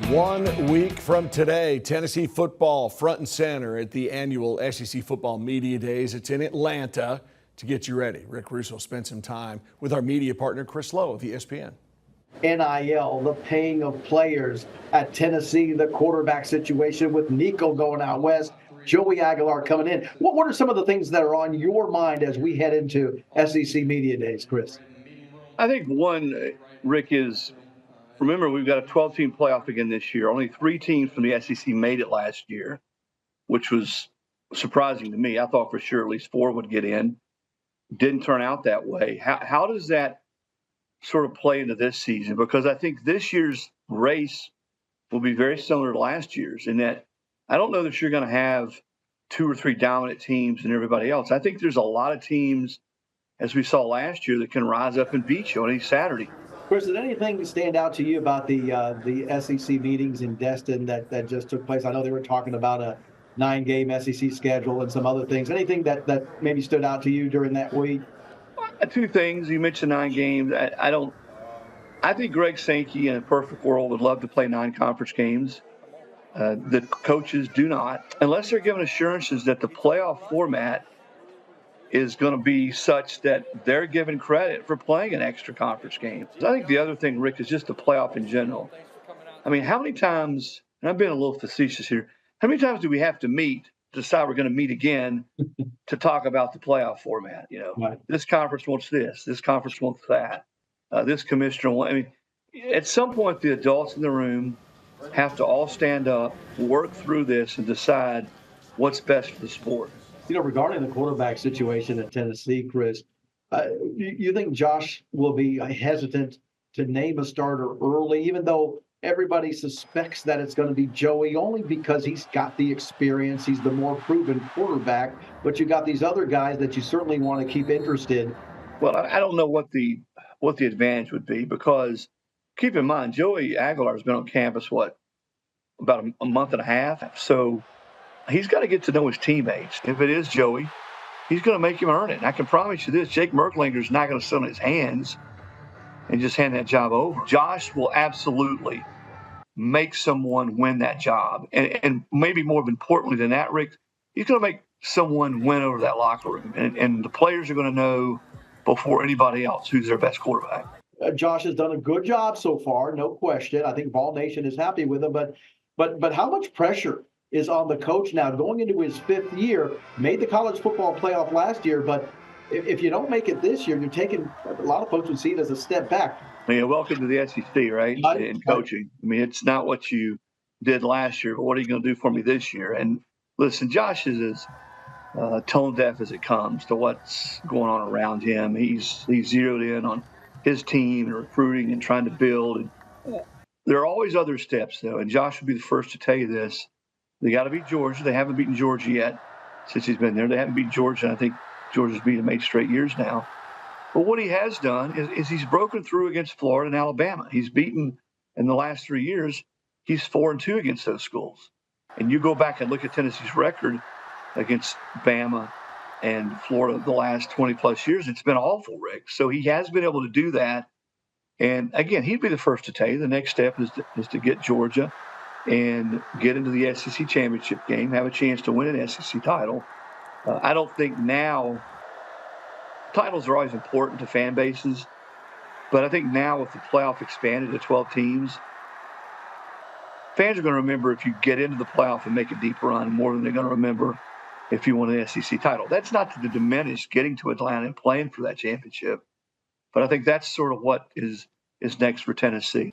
1 week from today, Tennessee football front and center at the annual SEC Football Media Days. It's in Atlanta. To get you ready, Rick Russo spent some time with our media partner, Chris Lowe of ESPN. NIL, the paying of players at Tennessee, the quarterback situation with Nico going out west, Joey Aguilar coming in. What are some of the things that are on your mind as we head into SEC Media Days, Chris? I think one, Rick, is remember we've got a 12-team playoff again this year. Only 3 teams from the SEC made it last year, which was surprising to me. I thought for sure at least 4 would get in. Didn't turn out that way. How does that sort of play into this season? Because I think this year's race will be very similar to last year's in that I don't know that you're going to have 2 or 3 dominant teams and everybody else. I think there's a lot of teams, as we saw last year, that can rise up and beat you on any Saturday. Chris, did anything stand out to you about the SEC meetings in Destin that just took place? I know they were talking about a 9-game SEC schedule and some other things. Anything that maybe stood out to you during that week? 2 things. You mentioned 9 games. I think Greg Sankey in a perfect world would love to play 9 conference games. The coaches do not, unless they're given assurances that the playoff format is going to be such that they're given credit for playing an extra conference game. I think the other thing, Rick, is just the playoff in general. I mean, how many times, and I'm being a little facetious here, how many times do we have to meet to decide we're going to meet again to talk about the playoff format? You know, Right. This conference wants this conference wants that, this commissioner wants. I mean, at some point, the adults in the room have to all stand up, work through this, and decide what's best for the sport. You know, regarding the quarterback situation at Tennessee, Chris, you think Josh will be hesitant to name a starter early, even though everybody suspects that it's going to be Joey, only because he's got the experience, he's the more proven quarterback, but you got these other guys that you certainly want to keep interested. Well, I don't know what the advantage would be, because keep in mind, Joey Aguilar has been on campus, about a month and a half. So he's got to get to know his teammates. If it is Joey, he's going to make him earn it. And I can promise you this, Jake Merklinger is not going to sit on his hands and just hand that job over. Josh will absolutely make someone win that job. And maybe more importantly than that, Rick, he's going to make someone win over that locker room. And the players are going to know before anybody else who's their best quarterback. Josh has done a good job so far, no question. I think Vol Nation is happy with him, but how much pressure is on the coach now going into his 5th year? Made the college football playoff last year, but if you don't make it this year, you're taking, a lot of folks would see it as a step back. I mean, welcome to the SEC, right? In coaching. I mean, it's not what you did last year, but what are you going to do for me this year? And listen, Josh is as tone deaf as it comes to what's going on around him. He's zeroed in on his team and recruiting and trying to build. And there are always other steps, though, and Josh will be the first to tell you this. They got to beat Georgia. They haven't beaten Georgia yet since he's been there. They haven't beaten Georgia, and I think Georgia's beat them 8 straight years now. But what he has done is he's broken through against Florida and Alabama. He's beaten, in the last 3 years, he's 4-2 against those schools. And you go back and look at Tennessee's record against Bama and Florida the last 20-plus years, it's been awful, Rick. So he has been able to do that. And, again, he'd be the first to tell you the next step is to get Georgia and get into the SEC championship game, have a chance to win an SEC title. I don't think now titles are always important to fan bases, but I think now with the playoff expanded to 12 teams, fans are going to remember if you get into the playoff and make a deep run more than they're going to remember if you win an SEC title. That's not to diminish getting to Atlanta and playing for that championship, but I think that's sort of what is next for Tennessee.